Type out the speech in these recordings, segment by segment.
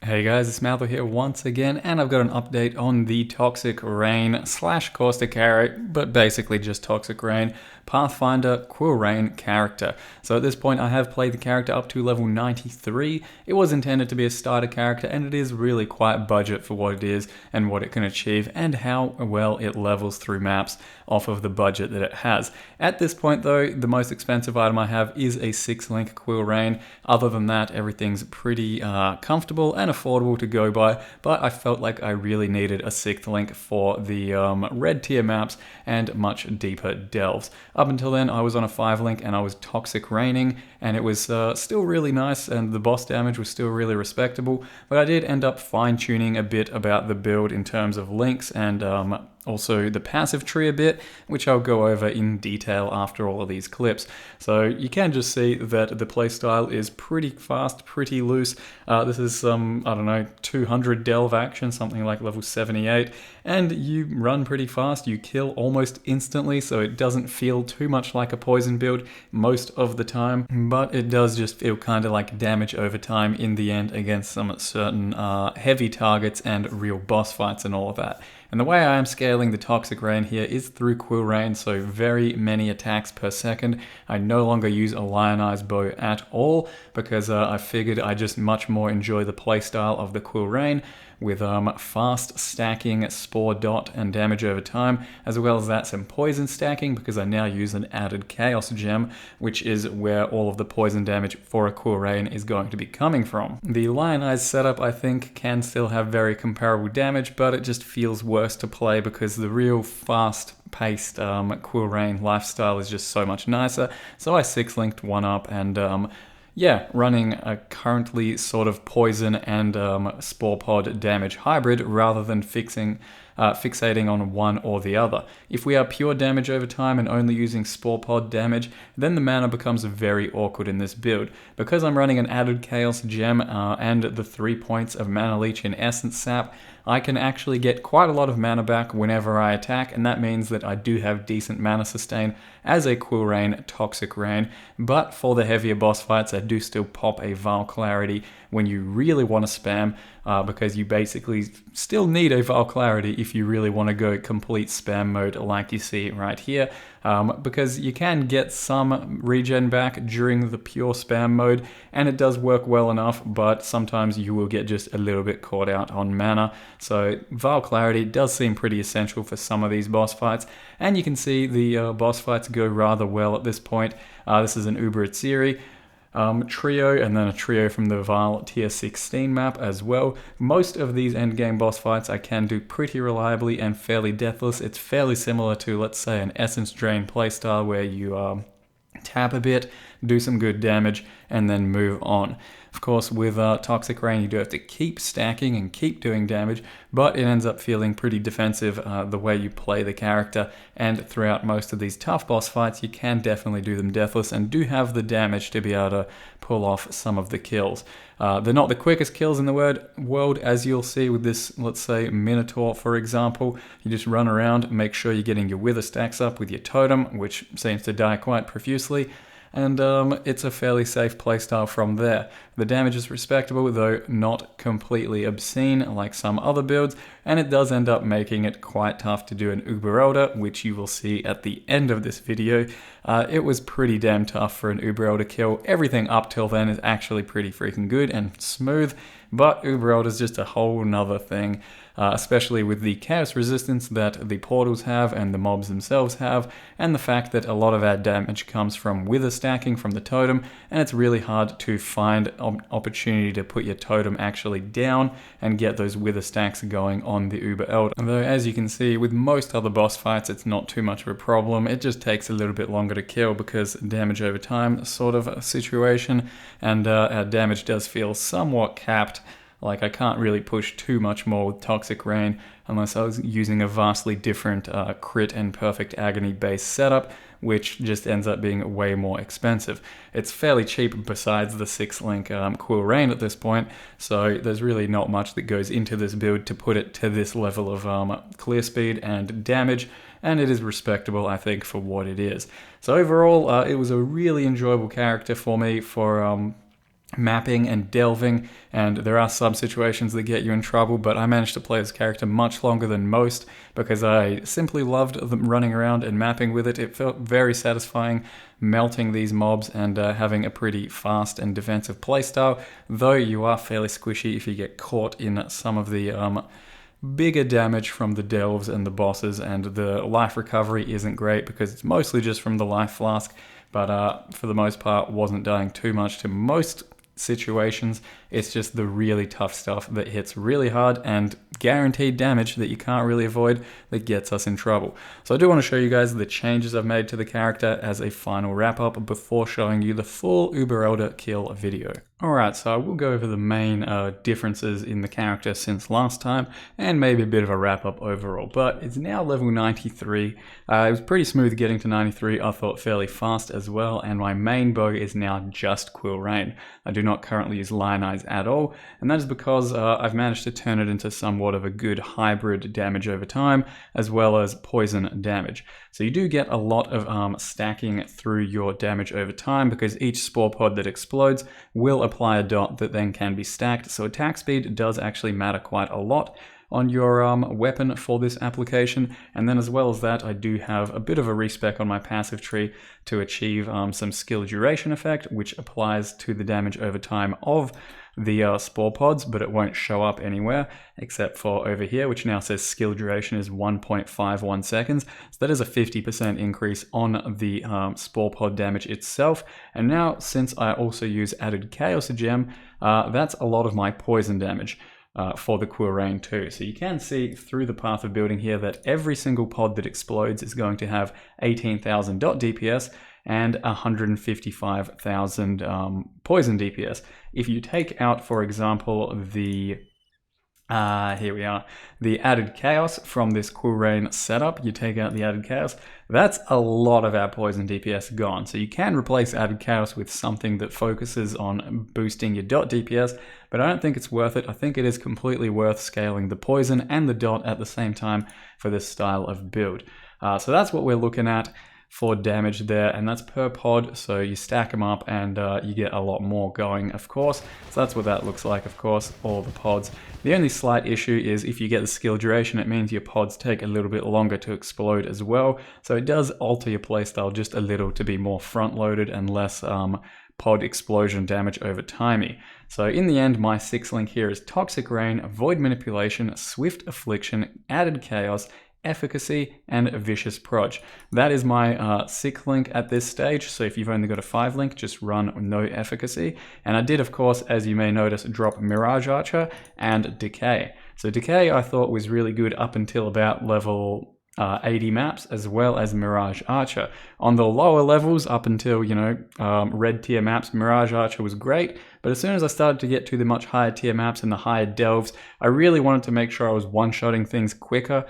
Hey guys, it's Malthor here once again, and I've got an update on the Toxic Rain / Caustic Arrow, but basically just Toxic Rain, Pathfinder Quill Rain character. So at this point I have played the character up to level 93. It was intended to be a starter character, and it is really quite budget for what it is and what it can achieve and how well it levels through maps off of the budget that it has. At this point though, the most expensive item I have is a 6-link Quill Rain. Other than that, everything's pretty comfortable and affordable to go by, but I felt like I really needed a 6th link for the red tier maps and much deeper delves. Up until then, I was on a 5-link and I was Toxic Raining, and it was still really nice, and the boss damage was still really respectable, but I did end up fine-tuning a bit about the build in terms of links and also the passive tree a bit, which I'll go over in detail after all of these clips. So you can just see that the playstyle is pretty fast, pretty loose. This is some, I don't know, 200 delve action, something like level 78, and you run pretty fast, you kill almost instantly, so it doesn't feel too much like a poison build most of the time, but it does just feel kind of like damage over time in the end against some certain heavy targets and real boss fights and all of that. And the way I am scaling the Toxic Rain here is through Quill Rain, so very many attacks per second. I no longer use a Lionized Bow at all because I figured I just much more enjoy the playstyle of the Quill Rain with fast stacking, spore dot, and damage over time, as well as that some poison stacking because I now use an added Chaos Gem, which is where all of the poison damage for a Quill Rain is going to be coming from. The Lionized setup, I think, can still have very comparable damage, but it just feels worse to play because the real fast-paced Quill Rain lifestyle is just so much nicer, so I 6-linked one up and yeah, running a currently sort of poison and spore pod damage hybrid rather than fixating on one or the other. If we are pure damage over time and only using spore pod damage, then the mana becomes very awkward in this build. Because I'm running an added Chaos Gem and the 3 points of Mana Leech in Essence Sap, I can actually get quite a lot of mana back whenever I attack, and that means that I do have decent mana sustain as a Quill Rain, Toxic Rain, but for the heavier boss fights I do still pop a Vile Clarity when you really want to spam, because you basically still need a Vile Clarity if you really want to go complete spam mode like you see right here, because you can get some regen back during the pure spam mode, and it does work well enough, but sometimes you will get just a little bit caught out on mana. So Vile Clarity does seem pretty essential for some of these boss fights, and you can see the boss fights go rather well at this point. This is an Uber Atziri trio, and then a trio from the Vile tier 16 map as well. Most of these endgame boss fights I can do pretty reliably and fairly deathless. It's fairly similar to, let's say, an Essence Drain playstyle where you tap a bit, do some good damage, and then move on. Of course, with Toxic Rain, you do have to keep stacking and keep doing damage, but it ends up feeling pretty defensive the way you play the character, and throughout most of these tough boss fights, you can definitely do them deathless and do have the damage to be able to pull off some of the kills. They're not the quickest kills in the world, as you'll see with this, let's say, Minotaur, for example. You just run around, make sure you're getting your Wither stacks up with your totem, which seems to die quite profusely, and it's a fairly safe playstyle from there. The damage is respectable, though not completely obscene like some other builds, and it does end up making it quite tough to do an Uber Elder, which you will see at the end of this video. It was pretty damn tough for an Uber Elder kill. Everything up till then is actually pretty freaking good and smooth, but Uber Elder is just a whole nother thing. Especially with the chaos resistance that the portals have and the mobs themselves have, and the fact that a lot of our damage comes from wither stacking from the totem, and it's really hard to find opportunity to put your totem actually down and get those wither stacks going on the Uber Elder. Though as you can see, with most other boss fights it's not too much of a problem, it just takes a little bit longer to kill because damage over time sort of a situation, and our damage does feel somewhat capped. Like, I can't really push too much more with Toxic Rain unless I was using a vastly different crit and perfect agony based setup, which just ends up being way more expensive. It's fairly cheap besides the 6-link Quill Rain at this point, so there's really not much that goes into this build to put it to this level of clear speed and damage, and it is respectable, I think, for what it is. So overall, it was a really enjoyable character for me for mapping and delving, and there are some situations that get you in trouble, but I managed to play this character much longer than most because I simply loved running around and mapping with it. It felt very satisfying melting these mobs and having a pretty fast and defensive playstyle, though you are fairly squishy if you get caught in some of the bigger damage from the delves and the bosses, and the life recovery isn't great because it's mostly just from the life flask, but for the most part wasn't dying too much to most situations. It's just the really tough stuff that hits really hard and guaranteed damage that you can't really avoid that gets us in trouble. So I do want to show you guys the changes I've made to the character as a final wrap up before showing you the full Uber Elder kill video. Alright, so I will go over the main differences in the character since last time, and maybe a bit of a wrap up overall, but it's now level 93. It was pretty smooth getting to 93, I thought fairly fast as well, and my main bow is now just Quill Rain. I do not currently use Lion Eyes at all, and that is because I've managed to turn it into somewhat of a good hybrid damage over time, as well as poison damage. So you do get a lot of stacking through your damage over time, because each spore pod that explodes will apply a dot that then can be stacked, so attack speed does actually matter quite a lot on your weapon for this application. And then as well as that, I do have a bit of a respec on my passive tree to achieve some skill duration effect, which applies to the damage over time of the spore pods, but it won't show up anywhere except for over here, which now says skill duration is 1.51 seconds. So that is a 50% increase on the spore pod damage itself. And now, since I also use added chaos gem, that's a lot of my poison damage for the Quill Rain too. So you can see through the path of building here that every single pod that explodes is going to have 18,000 dot DPS and 155,000 poison DPS. If you take out, for example, the here we are, the added chaos from this Quill Rain setup, you take out the added chaos, that's a lot of our poison DPS gone. So you can replace added chaos with something that focuses on boosting your dot DPS, but I don't think it's worth it. I think it is completely worth scaling the poison and the dot at the same time for this style of build. So that's what we're looking at for damage there, and that's per pod, so you stack them up and you get a lot more going, of course. So that's what that looks like, of course, all the pods. The only slight issue is if you get the skill duration, it means your pods take a little bit longer to explode as well, so it does alter your playstyle just a little to be more front-loaded and less pod explosion damage over timey. So in the end, my 6th link here is Toxic Rain, Void Manipulation, Swift Affliction, Added Chaos, Efficacy, and Vicious Proj. That is my 6th link at this stage, so if you've only got a 5 link, just run no Efficacy. And I did, of course, as you may notice, drop Mirage Archer and Decay. So Decay I thought was really good up until about level 80 maps, as well as Mirage Archer. On the lower levels, up until, red tier maps, Mirage Archer was great, but as soon as I started to get to the much higher tier maps and the higher delves, I really wanted to make sure I was one-shotting things quicker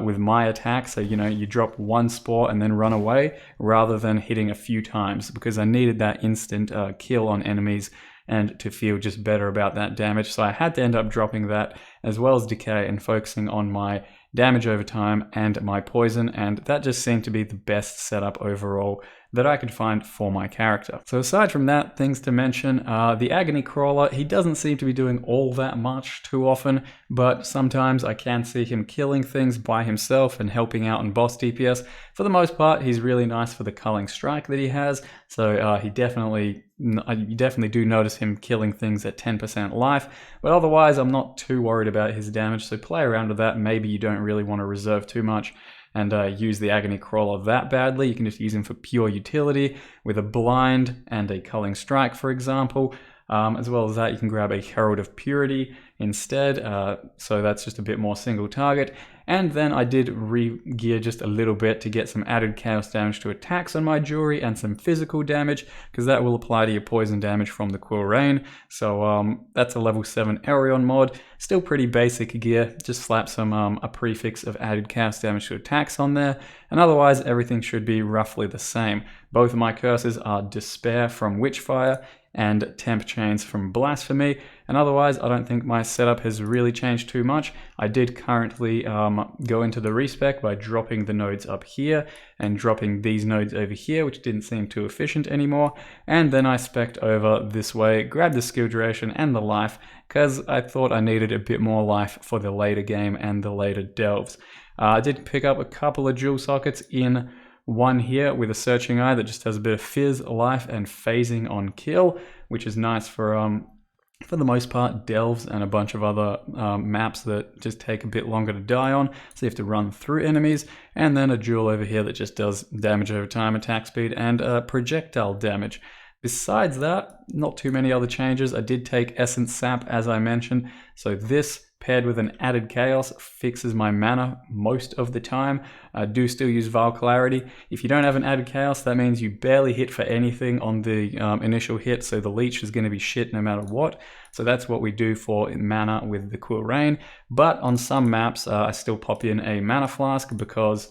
with my attack. So, you drop one spore and then run away, rather than hitting a few times, because I needed that instant kill on enemies and to feel just better about that damage. So I had to end up dropping that, as well as Decay, and focusing on my damage over time and my poison, and that just seemed to be the best setup overall that I could find for my character. So aside from that, things to mention, the Agony Crawler, he doesn't seem to be doing all that much too often, but sometimes I can see him killing things by himself and helping out on boss DPS. For the most part, he's really nice for the culling strike that he has, so you definitely do notice him killing things at 10% life, but otherwise I'm not too worried about his damage, so play around with that. Maybe you don't really want to reserve too much and use the Agony Crawler that badly. You can just use him for pure utility with a blind and a culling strike, for example. As well as that, you can grab a Herald of Purity instead, so that's just a bit more single target. And then I did re-gear just a little bit to get some added chaos damage to attacks on my jewelry and some physical damage, because that will apply to your poison damage from the Quill Rain. So that's a level 7 Aerion mod. Still pretty basic gear, just slap some a prefix of added chaos damage to attacks on there, and otherwise everything should be roughly the same. Both of my curses are Despair from Witchfire and temp chains from Blasphemy. And otherwise, I don't think my setup has really changed too much. I did currently go into the respec by dropping the nodes up here and dropping these nodes over here, which didn't seem too efficient anymore. And then I spec'd over this way, grabbed the skill duration and the life, because I thought I needed a bit more life for the later game and the later delves. I did pick up a couple of jewel sockets in one here with a searching eye that just has a bit of fizz, life, and phasing on kill, which is nice for the most part, delves and a bunch of other maps that just take a bit longer to die on, so you have to run through enemies, and then a jewel over here that just does damage over time, attack speed, and projectile damage. Besides that, not too many other changes. I did take Essence Sap, as I mentioned, so this paired with an added Chaos fixes my mana most of the time. I do still use Vile Clarity. If you don't have an added Chaos, that means you barely hit for anything on the initial hit, so the leech is going to be shit no matter what. So that's what we do for mana with the Quill Rain. But on some maps, I still pop in a Mana Flask because,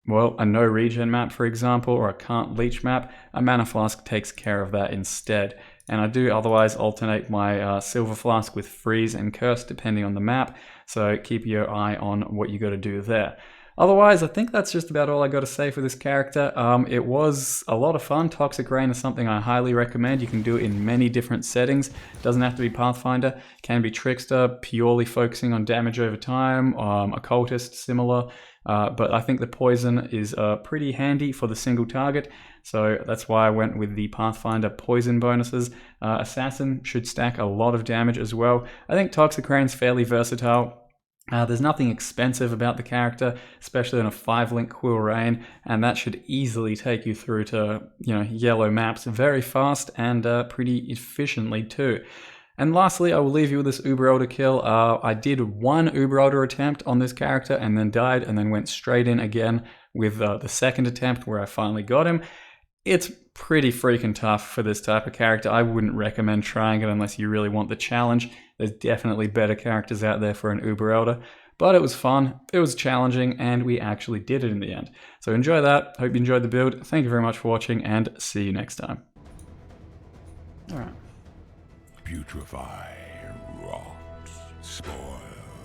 well, a no regen map, for example, or a can't leech map, a Mana Flask takes care of that instead. And I do otherwise alternate my Silver Flask with Freeze and Curse depending on the map, so keep your eye on what you got to do there. Otherwise, I think that's just about all I got to say for this character. It was a lot of fun. Toxic Rain is something I highly recommend. You can do it in many different settings. It doesn't have to be Pathfinder. It can be Trickster, purely focusing on damage over time, Occultist, similar. But I think the poison is pretty handy for the single target, so that's why I went with the Pathfinder poison bonuses. Assassin should stack a lot of damage as well. I think Toxic Rain's fairly versatile. There's nothing expensive about the character, especially on a 5-link Quill Rain, and that should easily take you through to, yellow maps very fast and pretty efficiently too. And lastly, I will leave you with this Uber Elder kill. I did one Uber Elder attempt on this character and then died, and then went straight in again with the second attempt where I finally got him. It's pretty freaking tough for this type of character. I wouldn't recommend trying it unless you really want the challenge. There's definitely better characters out there for an Uber Elder. But it was fun, it was challenging, and we actually did it in the end. So enjoy that, hope you enjoyed the build. Thank you very much for watching, and see you next time. Alright. Putrefy, rot, spoil,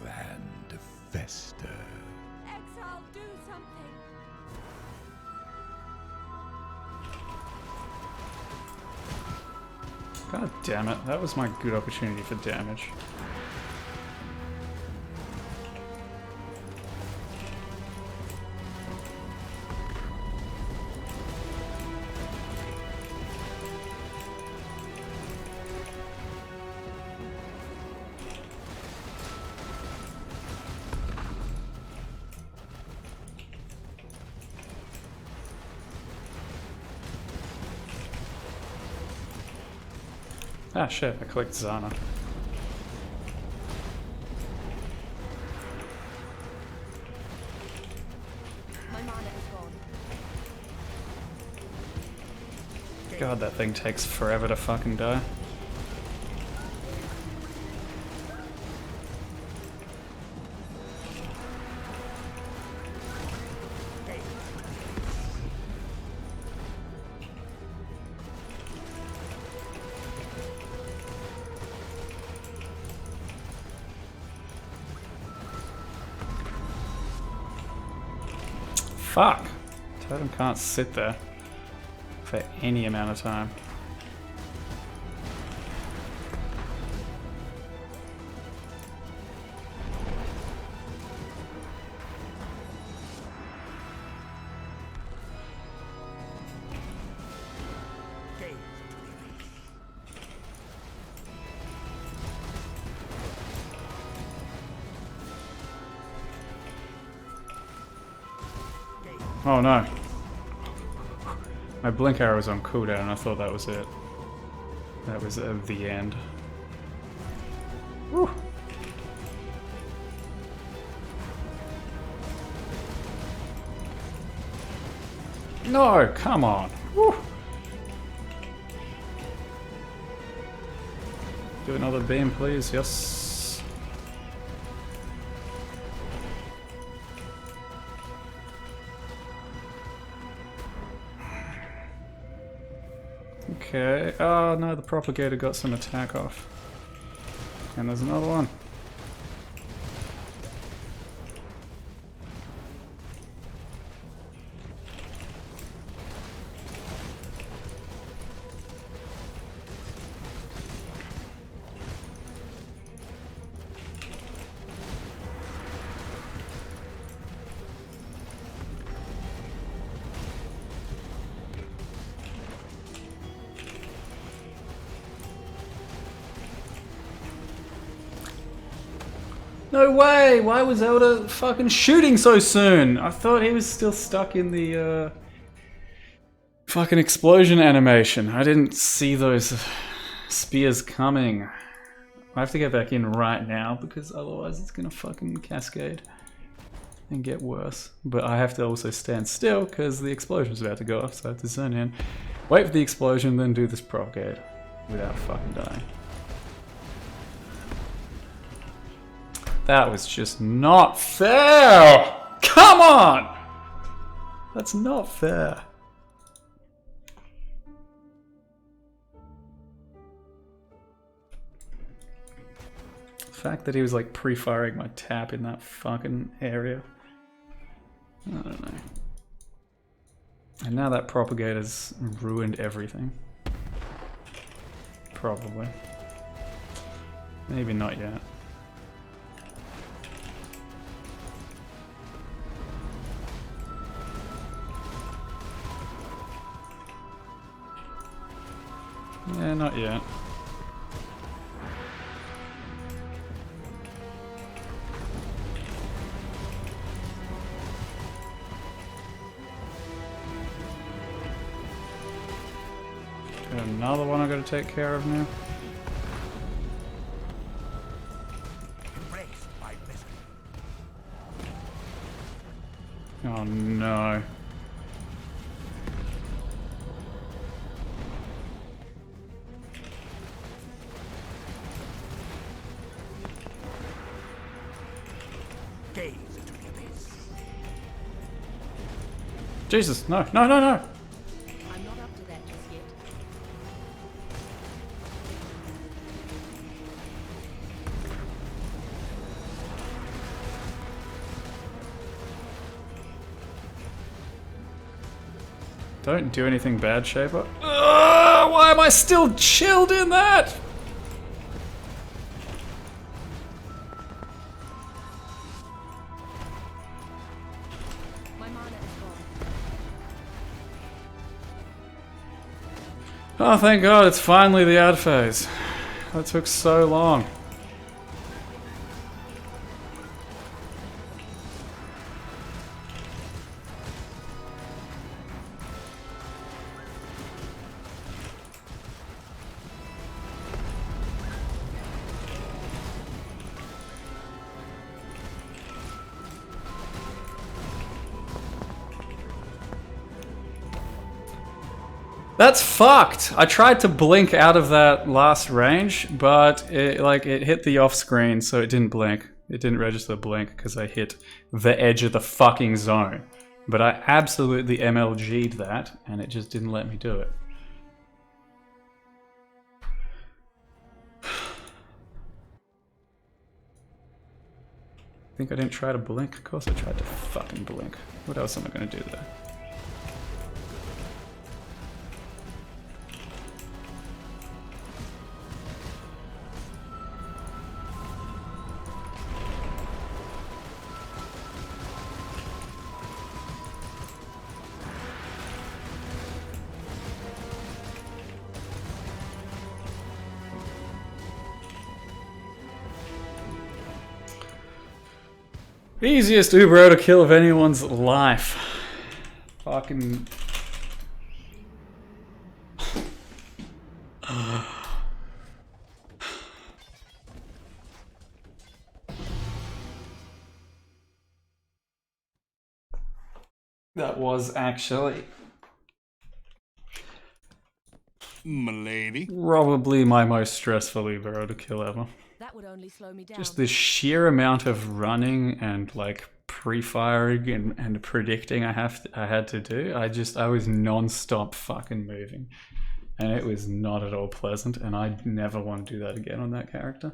and fester. Exile, do something! God damn it, that was my good opportunity for damage. Ah shit, I clicked Zana. My mana is gone. God, that thing takes forever to fucking die. Fuck! Totem can't sit there for any amount of time. Oh no. My blink arrow was on cooldown and I thought that was it. That was the end. Whew. No, come on. Whew. Do another beam, please. Yes. Okay. Oh no, the propagator got some attack off. And there's another one. No way! Why was Elder fucking shooting so soon? I thought he was still stuck in the fucking explosion animation. I didn't see those spears coming. I have to get back in right now because otherwise it's gonna fucking cascade and get worse. But I have to also stand still because the explosion's about to go off, so I have to zone in. Wait for the explosion, then do this propagate without fucking dying. That was just not fair! Come on! That's not fair. The fact that he was like pre-firing my tap in that fucking area. I don't know. And now that propagator's ruined everything. Probably. Maybe not yet. Yeah, not yet. Got another one I gotta take care of now. Oh no. Gaze into the abyss. Jesus, no, no, no, no! I'm not up to that just yet. Don't do anything bad, Shaper. Ugh, why am I still chilled in that? My mana is gone. Oh, thank God, it's finally the ad phase. That took so long. That's fucked! I tried to blink out of that last range, but it hit the off screen, so it didn't blink. It didn't register blink because I hit the edge of the fucking zone. But I absolutely MLG'd that, and it just didn't let me do it. Think I didn't try to blink? Of course I tried to fucking blink. What else am I gonna do there? Easiest Ubro to kill of anyone's life. Fucking... That was actually... M'lady. probably my most stressful Ubro to kill ever. That would only slow me down. Just the sheer amount of running and like pre-firing and predicting I had to do. I was non-stop fucking moving. and it was not at all pleasant, and I never want to do that again on that character.